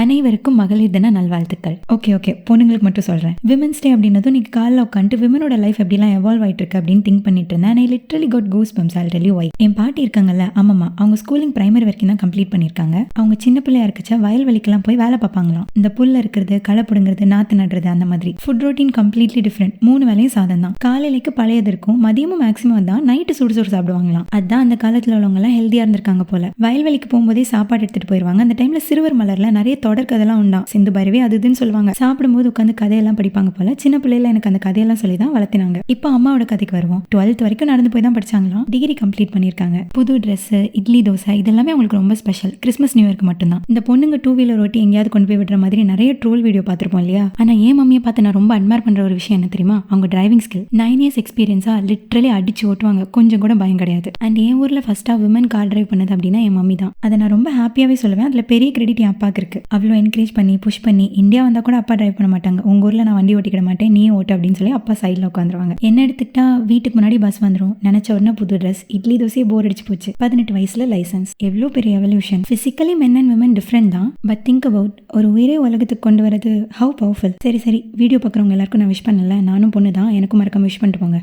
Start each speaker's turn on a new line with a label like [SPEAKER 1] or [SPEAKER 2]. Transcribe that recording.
[SPEAKER 1] அனைவருக்கும் மகளிர் தின நல்வாழ்த்துக்கள். ஓகே பொண்ணுங்களுக்கு மட்டும் சொல்றேன். விமன்ஸ் டே அப்படின்னதும் நீங்க காலைல உட்காந்துட்டு விமனோட லைஃப் எப்படிலாம் எவால்வ் ஆயிட்டு இருக்கு அப்படின்னு திங்க் பண்ணிட்டு இருந்தேன். I literally got goosebumps. I'll tell you why. என் பாட்டி இருக்காங்கல்ல, ஆமாமா, அவங்க ஸ்கூலிங் பிரைமரி வரைக்கும் தான் கம்ப்ளீட் பண்ணிருக்காங்க. அவங்க சின்ன பிள்ளையா இருக்கச்சா வயல்வெளிக்கெல்லாம் போய் வேலை பார்ப்பாங்களாம். இந்த புல்ல இருக்கிறது, களை புடுங்கிறது, நாத்து நடுறது, அந்த மாதிரி. Food routine completely different. 3 வேளையும் சாதம் தான். காலையிலேக்கு பழையது இருக்கும், மதியமும் மேக்ஸிமம் தான், நைட்டு சுடு சாப்பிடுவாங்களாம். அதான் அந்த காலத்துல உள்ளவங்க எல்லாம் ஹெல்தியா இருந்திருக்காங்க போல. வயல்வெளிக்கு போகும்போதே சாப்பாடு எடுத்துட்டு போயிருவாங்க. அந்த டைம்ல சிறுவர் மலர்ல நிறைய தொடர் கதைலாம் உண்டா, சிந்து பைரவி அது இதுன்னு சொல்லுவாங்க. சாப்பிடும்போது உட்காந்து கதையெல்லாம் படிப்பாங்க போல. சின்ன பிள்ளைல எனக்கு அந்த கதையெல்லாம் சொல்லி தான் வளர்த்தினாங்க. இப்போ அம்மாவோட கதைக்கு வருவோம். 12th வரைக்கும் நடந்து போய் தான் படிச்சாங்களாம். டிகிரி கம்ப்ளீட் பண்ணிருக்காங்க. புது ட்ரெஸ், இட்லி தோசை இதெல்லாமே அவங்களுக்கு ரொம்ப ஸ்பெஷல். கிறிஸ்மஸ் நியூ இயர்க்கு மட்டும்தான். இந்த பொண்ணுங்க 2 வீலர் ஓட்டி எங்கேயாவது கொண்டு போய் விடுற மாதிரி நிறைய ட்ரோல் வீடியோ பார்த்திருப்போம் இல்லையா? ஆனா என் மம்மியை பார்த்து நான் ரொம்ப அட்மையர் பண்ற ஒரு விஷயம் என்ன தெரியுமா? அவங்க டிரைவிங் ஸ்கில். 9 இயர்ஸ் எக்ஸ்பீரியன்ஸா லிட்டரலி அடிச்சு ஓட்டுவாங்க. கொஞ்சம் கூட பயம் கிடையாது. அண்ட் என் ஊர்ல ஃபர்ஸ்டா விமன் கார் டிரைவ் பண்ணது அப்படின்னா என் மம்மி தான். அதை நான் ரொம்ப ஹாப்பியாவே சொல்லுவேன். அதுல பெரிய கிரெடிட் என் அப்பாக்கு இருக்கு. அவ்வளோ என்கரேஜ் பண்ணி புஷ் பண்ணி. இந்தியா வந்தா கூட அப்பா டிரைவ் பண்ண மாட்டாங்க. உங்க ஊர்ல நான் வண்டி ஓட்டிக்கிட மாட்டேன், நீ ஓட்டு அப்படின்னு சொல்லி அப்பா சைட்ல உட்காந்துருவாங்க. என்ன எடுத்துக்கிட்டா வீட்டுக்கு முன்னாடி பஸ் வந்துடும். நினைச்ச உடனே புது ட்ரெஸ், இட்லி தோசையே போர் அடிச்சு போச்சு. 18 வயசுல லைசன்ஸ். எவ்வளோ பெரிய evolution. Physically men and women different தான். பட் திங்க் அபவுட் ஒரு உயிரே உலகத்துக்கு கொண்டு வரது ஹவு பவர்ஃபுல். சரி வீடியோ பார்க்குறவங்க எல்லாருக்கும் நான் விஷ் பண்ணல. நானும் பொண்ணு தான், எனக்கும் மறக்காம விஷ் பண்ணிட்டு போங்க.